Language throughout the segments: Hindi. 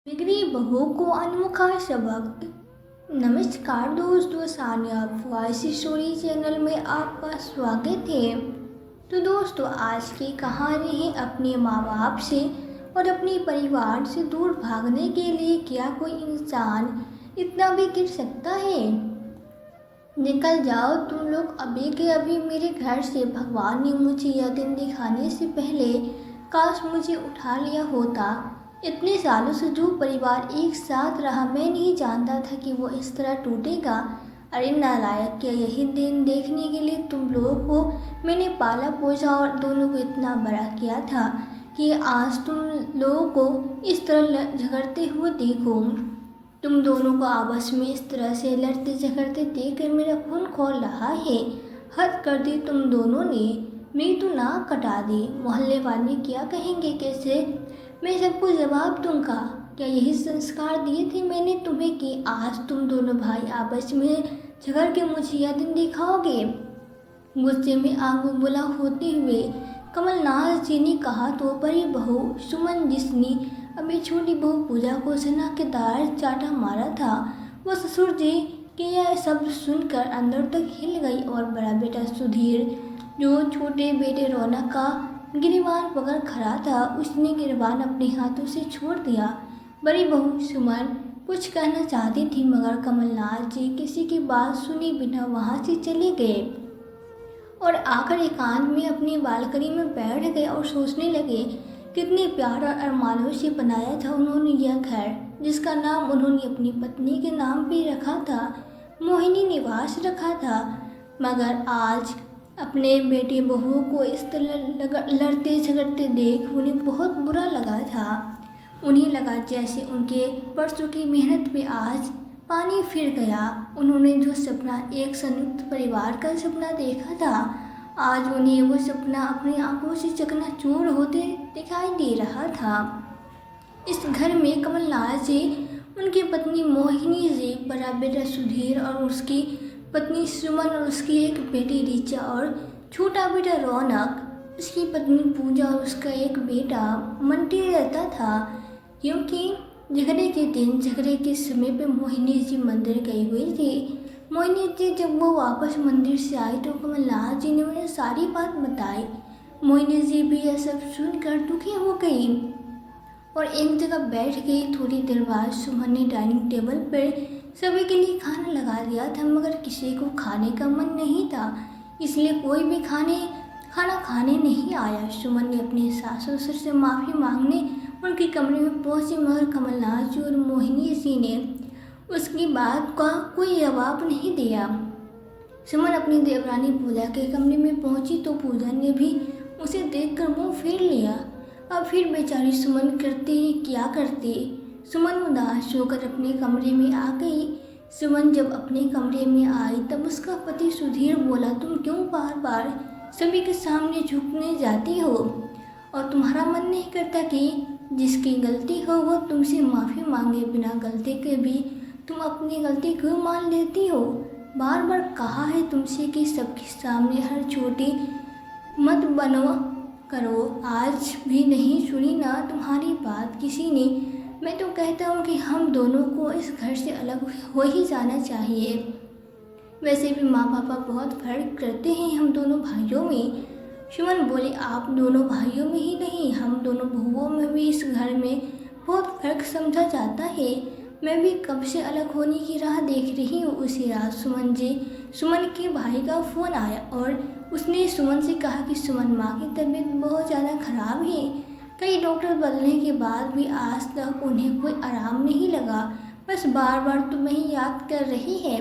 बिगड़ी बहू को अनोखा सबक। नमस्कार दोस्तों, सानिया वॉइस स्टोरी चैनल में आपका स्वागत है। तो दोस्तों, आज की कहानी है अपने माँ बाप से और अपने परिवार से दूर भागने के लिए क्या कोई इंसान इतना भी गिर सकता है। निकल जाओ तुम लोग अभी के अभी मेरे घर से। भगवान ने मुझे यह दिन दिखाने से पहले काश मुझे उठा लिया होता। इतने सालों से जो परिवार एक साथ रहा, मैं नहीं जानता था कि वो इस तरह टूटेगा। अरे नालायक, क्या यही दिन देखने के लिए तुम लोगों को मैंने पाला पोसा और दोनों को इतना बड़ा किया था कि आज तुम लोगों को इस तरह झगड़ते हुए देखूं। तुम दोनों को आपस में इस तरह से लड़ते झगड़ते देखकर मेरा खून खौल रहा है। हद कर दी तुम दोनों ने, मेरी तो नाक कटा दी। मोहल्ले वाले क्या कहेंगे, कैसे मैं सबको जवाब दूंगा। क्या यही संस्कार दिए थे मैंने तुम्हें कि आज तुम दोनों भाई आपस में झगड़ के मुझे यह दिन दिखाओगे। गुस्से में आग बुला होते हुए कमलनाथ जी ने कहा। तो बड़ी बहू सुमन, जिसने अभी छोटी बहू पूजा को सना के दार चाटा मारा था, वो ससुर जी के यह शब्द सुनकर अंदर तक हिल गई। और बड़ा बेटा सुधीर, जो छोटे बेटे रौनक का गिरबान पकड़ खड़ा था, उसने गिरबान अपने हाथों से छोड़ दिया। बड़ी बहू सुमन कुछ कहना चाहती थी, मगर कमलनाथ जी किसी की बात सुने बिना वहां से चले गए और आकर एकांत में अपनी बालकनी में बैठ गए और सोचने लगे कितने प्यार और अरमानों से बनाया था उन्होंने यह घर, जिसका नाम उन्होंने अपनी पत्नी के नाम पे रखा था, मोहिनी निवास रखा था। मगर आज अपने बेटे बहू को इस तरह लड़ते झगड़ते देख उन्हें बहुत बुरा लगा था। उन्हें लगा जैसे उनके वर्षों की मेहनत पे आज पानी फिर गया। उन्होंने जो सपना, एक संयुक्त परिवार का सपना देखा था, आज उन्हें वो सपना अपनी आंखों से चकनाचूर होते दिखाई दे रहा था। इस घर में कमलनाथ जी, उनकी पत्नी मोहिनी जी, बड़ा बेटा सुधीर और उसकी पत्नी सुमन और उसकी एक बेटी ऋचा और छोटा बेटा रौनक, उसकी पत्नी पूजा और उसका एक बेटा मंटी रहता था। क्योंकि झगड़े के दिन, झगड़े के समय पे मोहिनी जी मंदिर गई हुई थी। मोहिनी जी जब वो वापस मंदिर से आई तो कमलनाथ जी ने उन्हें सारी बात बताई। मोहिनी जी भी यह सब सुनकर दुखी हो गई और एक जगह बैठ गई। थोड़ी देर बाद सुमन ने डाइनिंग टेबल पर सभी के लिए खाना लगा दिया था, मगर किसी को खाने का मन नहीं था, इसलिए कोई भी खाना खाने नहीं आया। सुमन ने अपने सास ससुर से माफ़ी मांगने उनके कमरे में पहुंची, मगर कमलनाथ जी और मोहिनी जी ने उसकी बात का कोई जवाब नहीं दिया। सुमन अपनी देवरानी पूजा के कमरे में पहुंची तो पूजा ने भी उसे देखकर मुंह फेर लिया। अब फिर बेचारी सुमन करती क्या करती। सुमन उदास होकर अपने कमरे में आ गई। सुमन जब अपने कमरे में आई तब उसका पति सुधीर बोला, तुम क्यों बार बार सभी के सामने झुकने जाती हो और तुम्हारा मन नहीं करता कि जिसकी गलती हो वो तुमसे माफ़ी मांगे। बिना गलती के भी तुम अपनी गलती क्यों मान लेती हो। बार बार कहा है तुमसे कि सबके सामने हर छोटी मत बनो करो, आज भी नहीं सुनी ना तुम्हारी बात किसी ने। मैं तो कहता हूँ कि हम दोनों को इस घर से अलग हो ही जाना चाहिए। वैसे भी माँ पापा बहुत फर्क करते हैं हम दोनों भाइयों में। सुमन बोली, आप दोनों भाइयों में ही नहीं, हम दोनों बहुओं में भी इस घर में बहुत फर्क समझा जाता है। मैं भी कब से अलग होने की राह देख रही हूँ। उसी रात सुमन के भाई का फ़ोन आया और उसने सुमन से कहा कि सुमन, माँ की तबीयत बहुत ज़्यादा ख़राब है। कई डॉक्टर बदलने के बाद भी आज तक उन्हें कोई आराम नहीं लगा। बस बार बार तुम्हें ही याद कर रही है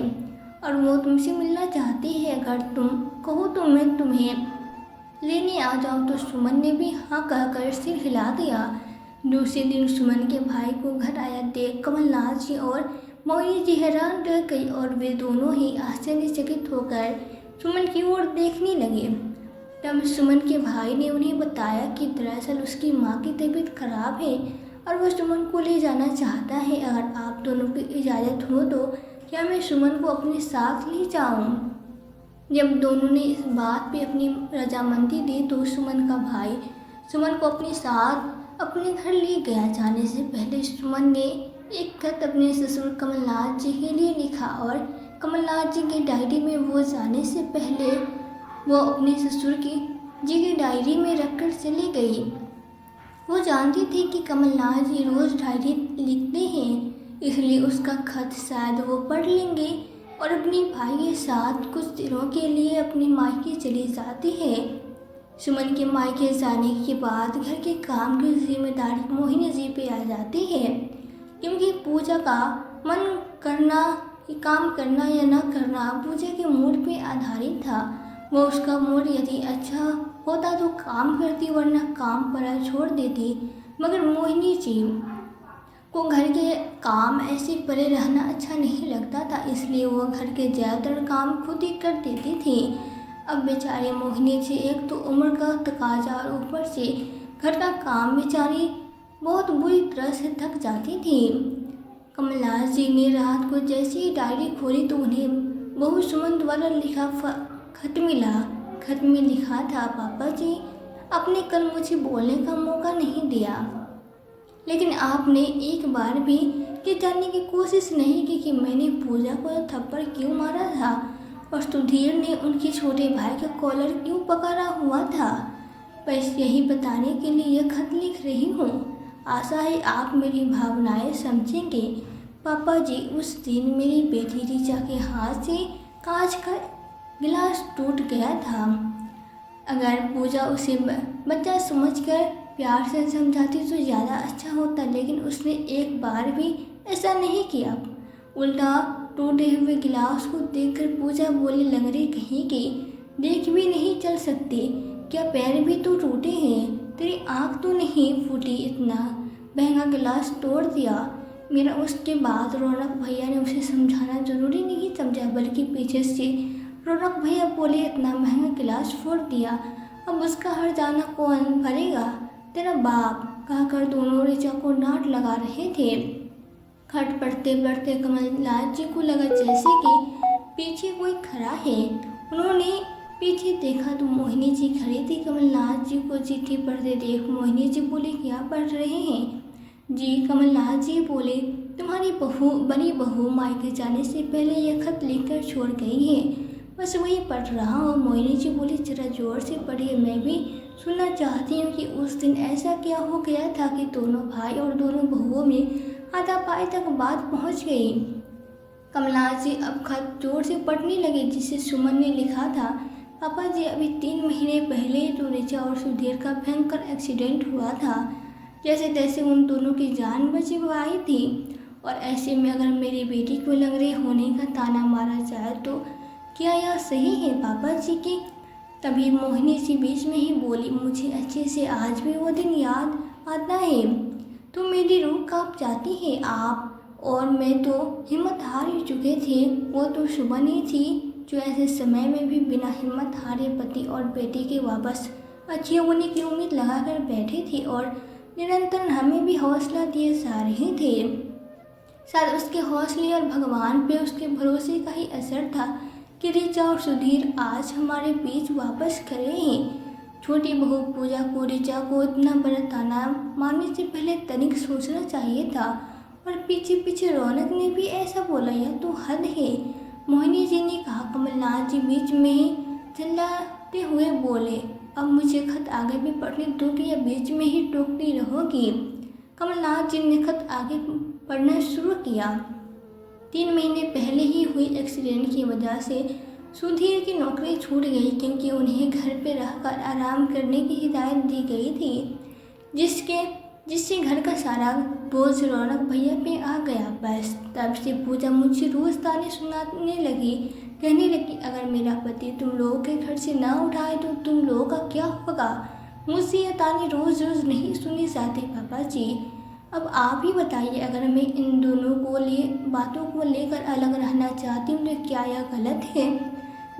और वो तुमसे मिलना चाहती है। अगर तुम कहो तो मैं तुम्हें लेने आ जाऊँ। तो सुमन ने भी हाँ कहकर सिर हिला दिया। दूसरे दिन सुमन के भाई को घर आया देख कमलनाथ जी और मोहिनी जी हैरान रह गई और वे दोनों ही आश्चर्यचकित होकर सुमन की ओर देखने लगे। तब सुमन के भाई ने उन्हें बताया कि दरअसल उसकी माँ की तबीयत खराब है और वह सुमन को ले जाना चाहता है। अगर आप दोनों की इजाज़त हो तो क्या मैं सुमन को अपने साथ ले जाऊँ। जब दोनों ने इस बात पे अपनी रजामंदी दी तो सुमन का भाई सुमन को अपने साथ अपने घर ले गया। जाने से पहले सुमन ने एक खत अपने ससुर कमलनाथ जी के लिए लिखा और कमलनाथ जी की डायरी में वो जाने से पहले वो अपने ससुर की डायरी में रखकर चली गई। वो जानती थी कि कमलनाथ जी रोज़ डायरी लिखते हैं, इसलिए उसका खत शायद वो पढ़ लेंगे और अपने भाई के साथ कुछ दिनों के लिए अपने मायके चली जाती है। सुमन के मायके जाने के बाद घर के काम की जिम्मेदारी मोहिनी जी पे आ जाती है, क्योंकि पूजा का मन करना कि काम करना या न करना पूजा के मूड पे आधारित था। वो उसका मूड यदि अच्छा होता तो काम करती, वरना काम पर छोड़ देती। मगर मोहिनी जी को घर के काम ऐसे पड़े रहना अच्छा नहीं लगता था, इसलिए वो घर के ज़्यादातर काम खुद ही कर देती थी। अब बेचारी मोहिनी जी एक तो उम्र का तकाजा और ऊपर से घर का काम बेचारी बहुत बुरी तरह से थक जाती थी। कमलनाथ जी ने रात को जैसे ही डायरी खोली तो उन्हें बहू सुमन द्वारा लिखा खत मिला। खत में लिखा था, पापा जी, आपने कल मुझे बोलने का मौका नहीं दिया, लेकिन आपने एक बार भी ये जानने की कोशिश नहीं की कि मैंने पूजा को थप्पड़ क्यों मारा था और सुधीर ने उनके छोटे भाई का कॉलर क्यों पकड़ा हुआ था। बस यही बताने के लिए यह खत लिख रही हूँ। आशा है आप मेरी भावनाएं समझेंगे। पापा जी, उस दिन मेरी बेटी ऋचा के हाथ से कांच का गिलास टूट गया था। अगर पूजा उसे बच्चा समझकर प्यार से समझाती तो ज़्यादा अच्छा होता, लेकिन उसने एक बार भी ऐसा नहीं किया। उल्टा टूटे हुए गिलास को देखकर पूजा बोली, लंगड़ी कहीं की, देख भी नहीं चल सकती क्या? पैर भी तो टूटे हैं, तेरी आँख तो नहीं फूटी? इतना महंगा गिलास तोड़ दिया मेरा। उसके बाद रौनक भैया ने उसे समझाना जरूरी नहीं समझा, बल्कि पीछे से रौनक भैया बोले, इतना महंगा गिलास फोड़ दिया, अब उसका हर्जाना कौन भरेगा? तेरा बाप, कहकर दोनों ऋचा को डांट लगा रहे थे। खट पढ़ते पढ़ते कमलनाथ जी को लगा जैसे कि पीछे कोई खड़ा है। उन्होंने पीछे देखा तो मोहिनी जी खड़ी थी। कमलनाथ जी को चिट्ठी पढ़ते देख मोहिनी जी बोले, क्या पढ़ रहे हैं जी? कमलनाथ जी बोले, तुम्हारी बड़ी बहू मायके जाने से पहले यह खत लिखकर छोड़ गई है, बस वही पढ़ रहा हूँ। मोहिनी जी बोली, जरा जोर से पढ़िए, मैं भी सुनना चाहती हूँ कि उस दिन ऐसा क्या हो गया था कि दोनों भाई और दोनों बहुओं में हाथापाई तक बात पहुँच गई। कमलनाथ जी अब खत जोर से पढ़ने लगे, जिसे सुमन ने लिखा था, पापा जी, अभी 3 महीने पहले तो ऋचा और सुधीर का भयंकर एक्सीडेंट हुआ था। जैसे तैसे उन दोनों की जान बचवाई थी, और ऐसे में अगर मेरी बेटी को लंगड़े होने का ताना मारा जाए तो क्या यह सही है पापा जी की? तभी मोहिनी जी बीच में ही बोली, मुझे अच्छे से आज भी वो दिन याद आता है, तो मेरी रूह कांप जाती है। आप और मैं तो हिम्मत हार ही चुके थे, वो तो सुमन ही थी जो ऐसे समय में भी बिना हिम्मत हारे पति और बेटी के वापस अच्छे होने की उम्मीद लगाकर बैठे थे और निरंतर हमें भी हौसला दिए जा रहे थे। शायद उसके हौसले और भगवान पे उसके भरोसे का ही असर था कि ऋचा और सुधीर आज हमारे बीच वापस खड़े हैं। छोटी बहू पूजा को ऋचा को इतना बड़ा ताना मारने से पहले तनिक सोचना चाहिए था, और पीछे पीछे रौनक ने भी ऐसा बोला, यह तो हद है। मोहिनी जी ने कहा। कमलनाथ जी बीच में ही चिल्लाते हुए बोले, अब मुझे खत आगे भी पढ़ने दोगे या बीच में ही टोकती रहोगी? कमलनाथ जी ने खत आगे पढ़ना शुरू किया। 3 महीने पहले ही हुई एक्सीडेंट की वजह से सुधीर की नौकरी छूट गई, क्योंकि उन्हें घर पर रहकर आराम करने की हिदायत दी गई थी, जिससे घर का सारा बोझ रौनक भैया पे आ गया। बस तब से पूजा मुझे रोज ताने सुनाने लगी, कहने लगी, अगर मेरा पति तुम लोगों के घर से ना उठाए तो तुम लोगों का क्या होगा? मुझसे ये ताने रोज रोज नहीं सुने जाते पापा जी। अब आप ही बताइए, अगर मैं इन दोनों बातों को लेकर अलग रहना चाहती हूँ तो क्या यह गलत है?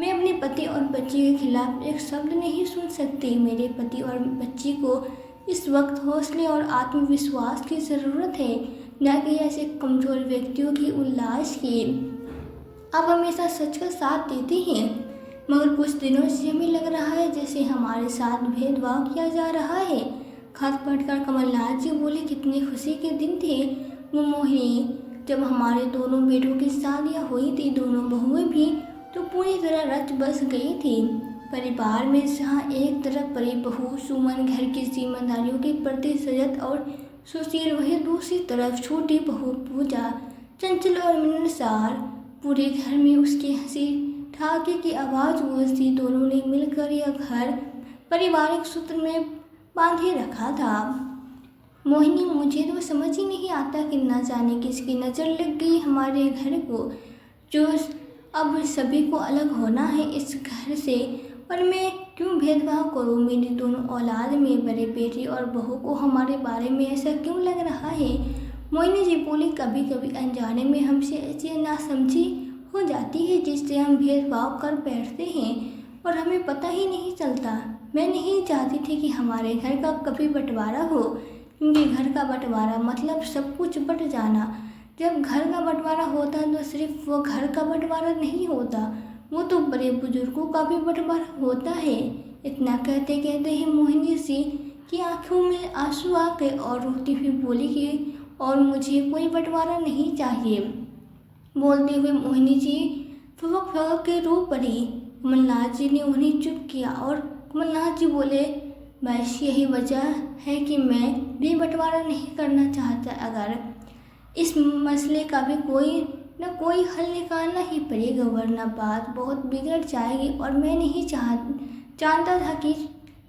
मैं अपने पति और बच्ची के खिलाफ एक शब्द नहीं सुन सकती। मेरे पति और बच्ची को इस वक्त हौसले और आत्मविश्वास की ज़रूरत है, न कि ऐसे कमज़ोर व्यक्तियों की उल्लास की। आप हमेशा सच का साथ देते हैं, मगर कुछ दिनों से हमें लग रहा है जैसे हमारे साथ भेदभाव किया जा रहा है। खत पढ़कर कमलनाथ जी बोले, कितनी खुशी के दिन थे वो मोहिनी, जब हमारे दोनों बेटों की शादियाँ हुई थी। दोनों बहुएं भी तो पूरी तरह रच बस गई थी। परिवार में जहाँ एक तरफ बड़ी बहू सुमन घर की जिम्मेदारियों के प्रति सजग और सुशील, वहीं दूसरी तरफ छोटी बहू पूजा चंचल और मिलनसार। पूरे घर में उसकी हंसी ठहाके की आवाज़ गूंजती। दोनों ने मिलकर यह घर पारिवारिक सूत्र में बांधे रखा था। मोहिनी, मुझे तो समझ ही नहीं आता कि न जाने किसकी नज़र लग गई हमारे घर को, जो अब सभी को अलग होना है इस घर से। और मैं क्यों भेदभाव करूं? मेरी दोनों औलाद में बड़े बेटी और बहू को हमारे बारे में ऐसा क्यों लग रहा है? मोहिनी जी बोली, कभी कभी अनजाने में हमसे ऐसी नासमझी हो जाती है जिससे हम भेदभाव कर बैठते हैं और हमें पता ही नहीं चलता। मैं नहीं चाहती थी कि हमारे घर का कभी बंटवारा हो, क्योंकि घर का बंटवारा मतलब सब कुछ बट जाना। जब घर का बंटवारा होता तो सिर्फ वो घर का बंटवारा नहीं होता, वो तो बड़े बुजुर्गों का भी बंटवारा होता है। इतना कहते कहते ही मोहिनी सी की आंखों में आंसू आ गए और रोती हुई बोली कि और मुझे कोई बंटवारा नहीं चाहिए। बोलते हुए मोहिनी जी फुफक फुफक के रो पड़ी। कमलनाथ जी ने उन्हें चुप किया और कमलनाथ जी बोले, बस यही वजह है कि मैं भी बंटवारा नहीं करना चाहता। अगर इस मसले का भी कोई न कोई हल निकालना ही पड़ेगा, वरना बात बहुत बिगड़ जाएगी। और मैं नहीं जानता था कि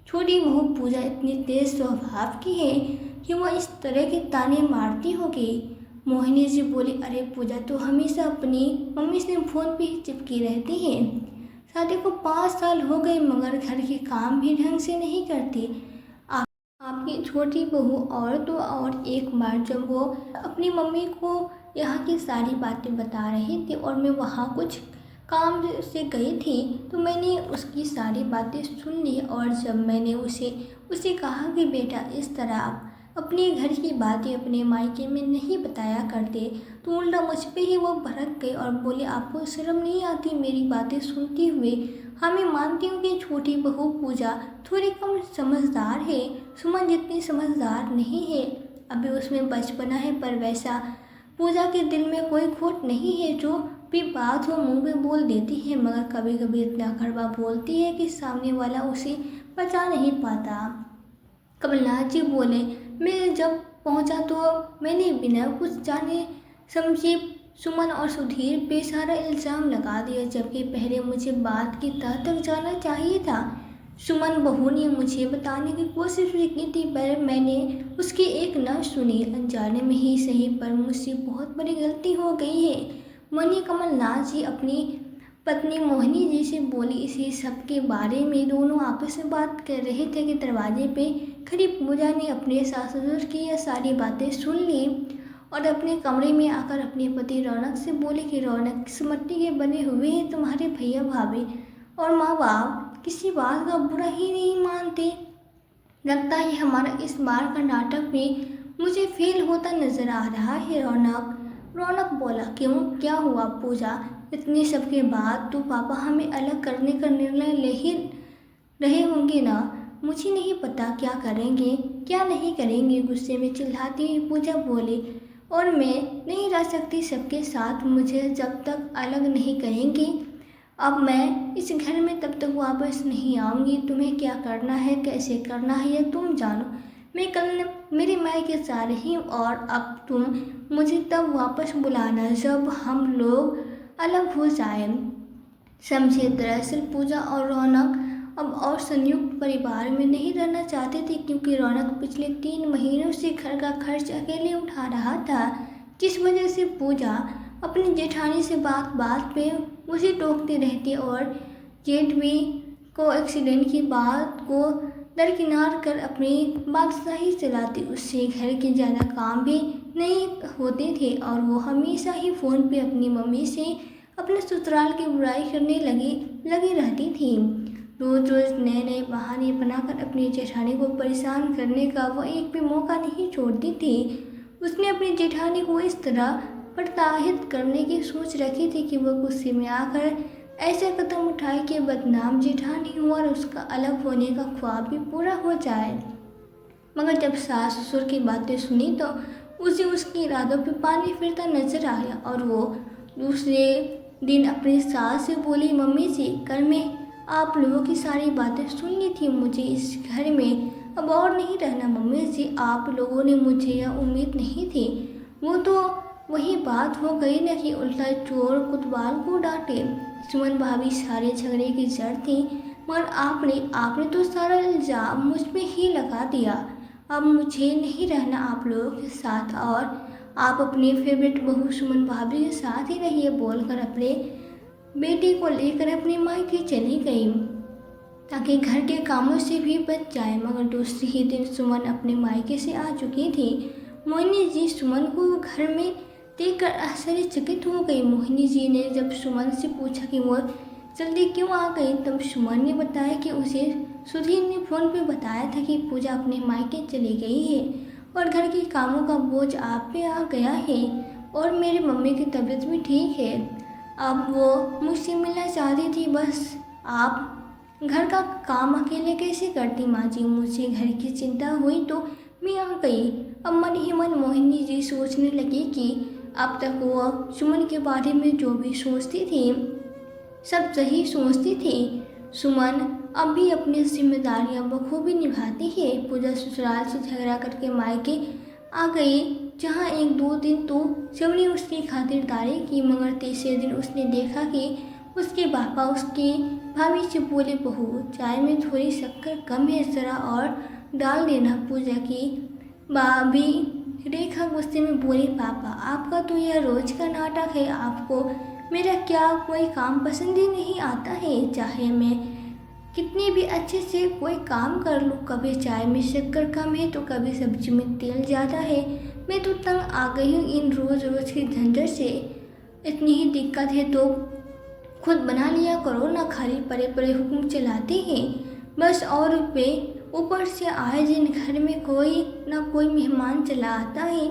छोटी बहू पूजा इतनी तेज स्वभाव की है कि वह इस तरह के ताने मारती होगी। मोहिनी जी बोली, अरे पूजा तो हमेशा अपनी मम्मी से फोन पे ही चिपकी रहती है। शादी को 5 साल हो गए मगर घर के काम भी ढंग से नहीं करती। आपकी छोटी बहू और तो और एक बार जब वो अपनी मम्मी को यहाँ की सारी बातें बता रही थी और मैं वहाँ कुछ काम से गई थी, तो मैंने उसकी सारी बातें सुन ली। और जब मैंने उसे कहा कि बेटा इस तरह आप अपने घर की बातें अपने मायके में नहीं बताया करते, तो उल्टा मुझ पे ही वो भड़क गई और बोले, आपको शर्म नहीं आती मेरी बातें सुनते हुए? हाँ, मैं मानती हूँ कि छोटी बहू पूजा थोड़ी कम समझदार है, सुमन जितनी समझदार नहीं है। अभी उसमें बचपना है, पर वैसा पूजा के दिल में कोई खोट नहीं है। जो भी बात हो मुंह में बोल देती है, मगर कभी कभी इतना कड़वा बोलती है कि सामने वाला उसे बचा नहीं पाता। कमलनाथ जी बोले, मैं जब पहुंचा तो मैंने बिना कुछ जाने समझे सुमन और सुधीर पे सारा इल्ज़ाम लगा दिया, जबकि पहले मुझे बात की तह तक जाना चाहिए था। सुमन बहू ने मुझे बताने की कोशिश भी की थी, पर मैंने उसकी एक न सुनी। अनजाने में ही सही, पर मुझसे बहुत बड़ी गलती हो गई है। मनी कमलनाथ जी अपनी पत्नी मोहिनी जी से बोली। इसी सब के बारे में दोनों आपस में बात कर रहे थे कि दरवाजे पे खड़ी पूजा ने अपने सास ससुर की यह सारी बातें सुन ली और अपने कमरे में आकर अपने पति रौनक से बोले कि रौनक, किस मिट्टी के बने हुए हैं तुम्हारे भैया भाभी और माँ बाप, किसी बात का बुरा ही नहीं मानते। लगता है हमारा इस बार का नाटक भी मुझे फेल होता नजर आ रहा है। रौनक बोला, क्यों, क्या हुआ पूजा? इतने सब के बाद तो पापा हमें अलग करने का निर्णय ले ही रहे होंगे ना? मुझे नहीं पता क्या करेंगे क्या नहीं करेंगे, गुस्से में चिल्लाती हुई पूजा बोली। और मैं नहीं रह सकती सबके साथ, मुझे जब तक अलग नहीं करेंगी अब मैं इस घर में तब तक वापस नहीं आऊँगी। तुम्हें क्या करना है कैसे करना है यह तुम जानो। मैं कल मेरे मायके जा रही हूँ और अब तुम मुझे तब वापस बुलाना जब हम लोग अलग हो जाएं। समझे, दरअसल पूजा और रौनक अब और संयुक्त परिवार में नहीं रहना चाहते थे, क्योंकि रौनक पिछले 3 महीनों से घर का खर्च अकेले उठा रहा था, जिस वजह से पूजा अपनी जेठानी से बात पे उसे टोकती रहती और जेठ भी को एक्सीडेंट की बात को दरकिनार कर अपनी बादशाही चलाती। उससे घर के ज़्यादा काम भी नहीं होते थे और वो हमेशा ही फ़ोन पे अपनी मम्मी से अपने ससुराल की बुराई करने लगी रहती थी। रोज़ रोज़ नए नए बहाने बनाकर अपनी जेठानी को परेशान करने का वो एक भी मौका नहीं छोड़ती थी। उसने अपनी जेठानी को इस तरह प्रोत्साहित करने की सोच रखी थी कि वह गुस्से में आकर ऐसे कदम उठाए कि बदनाम जेठानी हो और उसका अलग होने का ख्वाब भी पूरा हो जाए। मगर जब सास ससुर की बातें सुनी तो उसे उसके इरादों पे पानी फिरता नजर आया और वो दूसरे दिन अपनी सास से बोली, मम्मी जी, कल में आप लोगों की सारी बातें सुन ली थी, मुझे इस घर में अब और नहीं रहना। मम्मी जी, आप लोगों ने मुझे यह उम्मीद नहीं थी। वो तो वही बात हो गई ना कि उल्टा चोर कोतवाल को डांटे। सुमन भाभी सारे झगड़े की जड़ थी, मगर आपने तो सारा इल्जाम मुझ पे ही लगा दिया। अब मुझे नहीं रहना आप लोगों के साथ और आप अपनी फेवरेट बहू सुमन भाभी के साथ ही रहिए, बोलकर अपने बेटी को लेकर अपनी मायके चली गई ताकि घर के कामों से भी बच जाए। मगर दूसरे ही दिन सुमन अपने मायके से आ चुकी थी। मोहिनी जी सुमन को घर में देखकर आश्चर्यचकित हो गई। मोहिनी जी ने जब सुमन से पूछा कि वो जल्दी क्यों आ गई, तब सुमन ने बताया कि उसे सुधीर ने फोन पे बताया था कि पूजा अपने मायके चली गई है और घर के कामों का बोझ आप पे आ गया है और मेरी मम्मी की तबीयत भी ठीक है। अब वो मुझसे मिलना चाहती थी, बस आप घर का काम अकेले कैसे करती माँ जी। मुझे घर की चिंता हुई तो मैं आ गई। अब मन ही मन मोहिनी जी सोचने लगी कि अब तक वो सुमन के बारे में जो भी सोचती थी सब सही सोचती थी। सुमन अब भी अपनी जिम्मेदारियां बखूबी निभाती है। पूजा ससुराल से झगड़ा करके मायके आ गई, जहाँ एक दो दिन तो सबने उसकी खातिरदारी की, मगर तीसरे दिन उसने देखा कि उसके पापा उसकी भाभी से बोले, बहू चाय में थोड़ी शक्कर कम है, ज़रा और डाल देना। पूजा की भाभी रेखा गुस्से में बोली, पापा आपका तो यह रोज का नाटक है, आपको मेरा क्या कोई काम पसंद ही नहीं आता है। चाहे मैं कितने भी अच्छे से कोई काम कर लूँ, कभी चाय में शक्कर कम है तो कभी सब्जी में तेल ज़्यादा है। मैं तो तंग आ गई हूँ इन रोज़ रोज़ की झंझट से। इतनी ही दिक्कत है तो खुद बना लिया करो ना, खाली परे परे हुक्म चलाते हैं बस। और वे ऊपर से आए दिन घर में कोई ना कोई मेहमान चला आता है,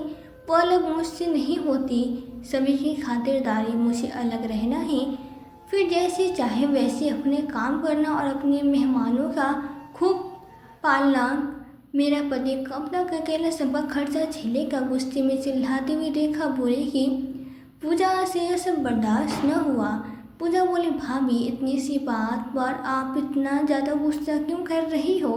वो अलग मुझसे नहीं होती। सभी की खातिरदारी, मुझे अलग रहना है, फिर जैसे चाहे वैसे अपने काम करना और अपने मेहमानों का खूब पालना। मेरा पति कब तक अकेला सबका खर्चा झेलेगा। गुस्से में चिल्लाती हुई रेखा बोली कि पूजा से यह सब बर्दाश्त न हुआ। पूजा बोली, भाभी इतनी सी बात पर आप इतना ज़्यादा गुस्सा क्यों कर रही हो।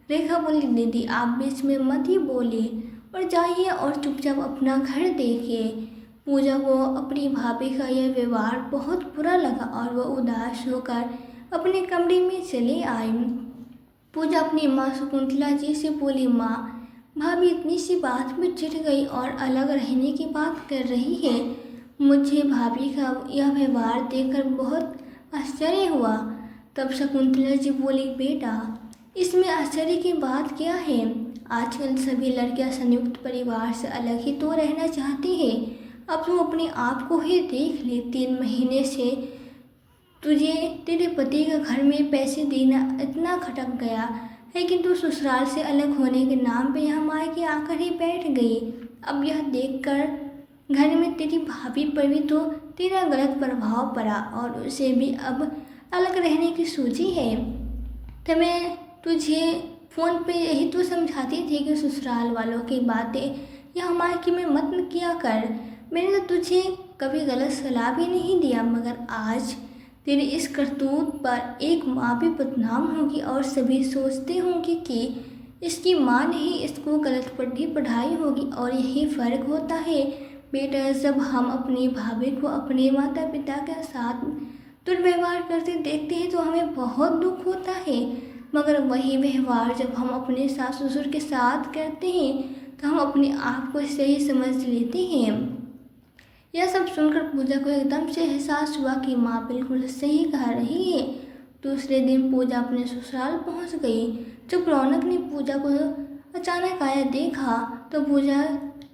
रेखा बोली, दीदी आप बीच में मत ही बोलिए और जाइए और चुपचाप अपना घर देखिए। पूजा को अपनी भाभी का यह व्यवहार बहुत बुरा लगा और वह उदास होकर अपने कमरे में चली आई। पूजा अपनी माँ शकुंतला जी से बोली, माँ भाभी इतनी सी बात में चिढ़ गई और अलग रहने की बात कर रही है। मुझे भाभी का यह व्यवहार देखकर बहुत आश्चर्य हुआ। तब शकुंतला जी बोली, बेटा इसमें आश्चर्य की बात क्या है, आजकल सभी लड़कियां संयुक्त परिवार से अलग ही तो रहना चाहती हैं। अब तू अपने आप को ही देख ले, 3 महीने से तुझे तेरे पति का घर में पैसे देना इतना खटक गया है कि तू ससुराल से अलग होने के नाम पे यहाँ मायके आकर ही बैठ गई। अब यह देखकर घर में तेरी भाभी पर भी तो तेरा गलत प्रभाव पड़ा और उसे भी अब अलग रहने की सूझी है। तो मैं तुझे फ़ोन पे यही तो समझाती थी कि ससुराल वालों की बातें या मायके में मत किया कर। मैंने तो तुझे कभी गलत सलाह भी नहीं दिया, मगर आज तेरी इस करतूत पर एक माँ भी बदनाम होगी और सभी सोचते होंगे कि इसकी माँ ने ही इसको गलत पढ़ी पढ़ाई होगी। और यही फ़र्क होता है बेटा, जब हम अपनी भाभी को अपने माता पिता के साथ दुर्व्यवहार करते देखते हैं तो हमें बहुत दुख होता है, मगर वही व्यवहार जब हम अपने सास ससुर के साथ करते हैं तो हम अपने आप को सही समझ लेते हैं। यह सब सुनकर पूजा को एकदम से एहसास हुआ कि माँ बिल्कुल सही कह रही है। दूसरे दिन पूजा अपने ससुराल पहुंच गई। जब रौनक ने पूजा को अचानक आया देखा तो पूजा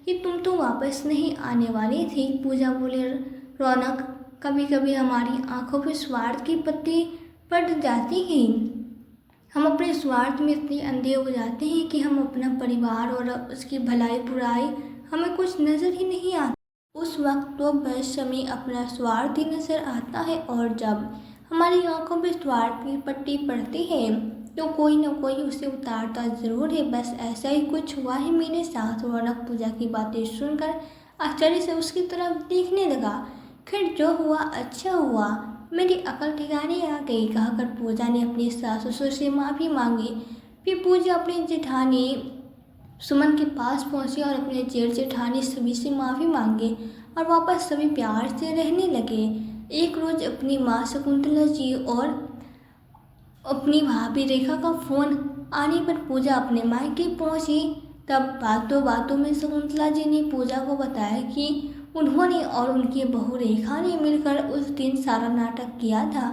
कि तुम तो वापस नहीं आने वाली थी। पूजा बोले, रौनक कभी कभी हमारी आंखों पे स्वार्थ की पत्ती पड़ जाती है। हम अपने स्वार्थ में इतने अंधे हो जाते हैं कि हम अपना परिवार और उसकी भलाई बुराई हमें कुछ नज़र ही नहीं आता। उस वक्त तो बस हमें अपना स्वार्थ ही नज़र आता है और जब हमारी आंखों में स्वार्थ की पट्टी पड़ती है तो कोई ना कोई उसे उतारता ज़रूर है। बस ऐसा ही कुछ हुआ है मेरे साथ। रौनक पूजा की बातें सुनकर आश्चर्य से उसकी तरफ देखने लगा। खैर जो हुआ अच्छा हुआ, मेरी अकल ठिकाने आ गई, कहकर पूजा ने अपने सास ससुर से माफ़ी मांगी। फिर पूजा अपनी जेठानी सुमन के पास पहुंची और अपने जेठ जेठानी सभी से माफ़ी मांगी और वापस सभी प्यार से रहने लगे। एक रोज़ अपनी माँ शकुंतला जी और अपनी भाभी रेखा का फ़ोन आने पर पूजा अपने मायके पहुंची। तब बातों बातों में शकुंतला जी ने पूजा को बताया कि उन्होंने और उनकी बहू रेखा ने मिलकर उस दिन सारा नाटक किया था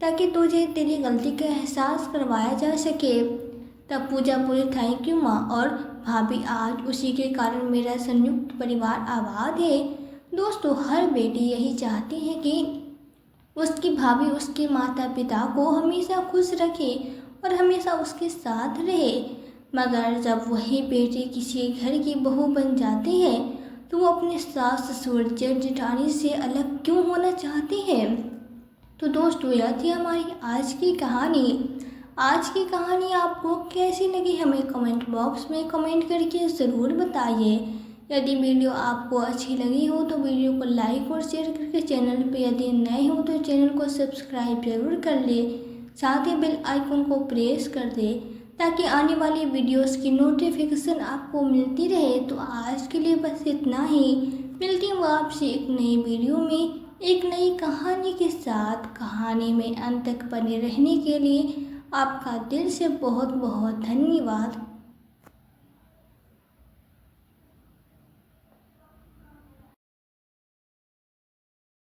ताकि तुझे तेरी गलती का एहसास करवाया जा सके। तब पूजा बोली, थैंक यू माँ और भाभी, आज उसी के कारण मेरा संयुक्त परिवार आबाद है। दोस्तों, हर बेटी यही चाहती है कि उसकी भाभी उसके माता पिता को हमेशा खुश रखे और हमेशा उसके साथ रहे। मगर जब वही बेटी किसी घर की बहू बन जाती है तो वो अपने सास ससुर जेठ जेठानी से अलग क्यों होना चाहती है। तो दोस्तों, यह थी हमारी आज की कहानी। आज की कहानी आपको कैसी लगी हमें कमेंट बॉक्स में कमेंट करके ज़रूर बताइए। यदि वीडियो आपको अच्छी लगी हो तो वीडियो को लाइक और शेयर करके चैनल पर यदि नए हो तो चैनल को सब्सक्राइब जरूर कर ले। साथ ही बेल आइकन को प्रेस कर दे ताकि आने वाली वीडियोस की नोटिफिकेशन आपको मिलती रहे। तो आज के लिए बस इतना ही। मिलती हूँ आपसे एक नई वीडियो में एक नई कहानी के साथ। कहानी में अंत तक बने रहने के लिए आपका दिल से बहुत बहुत धन्यवाद।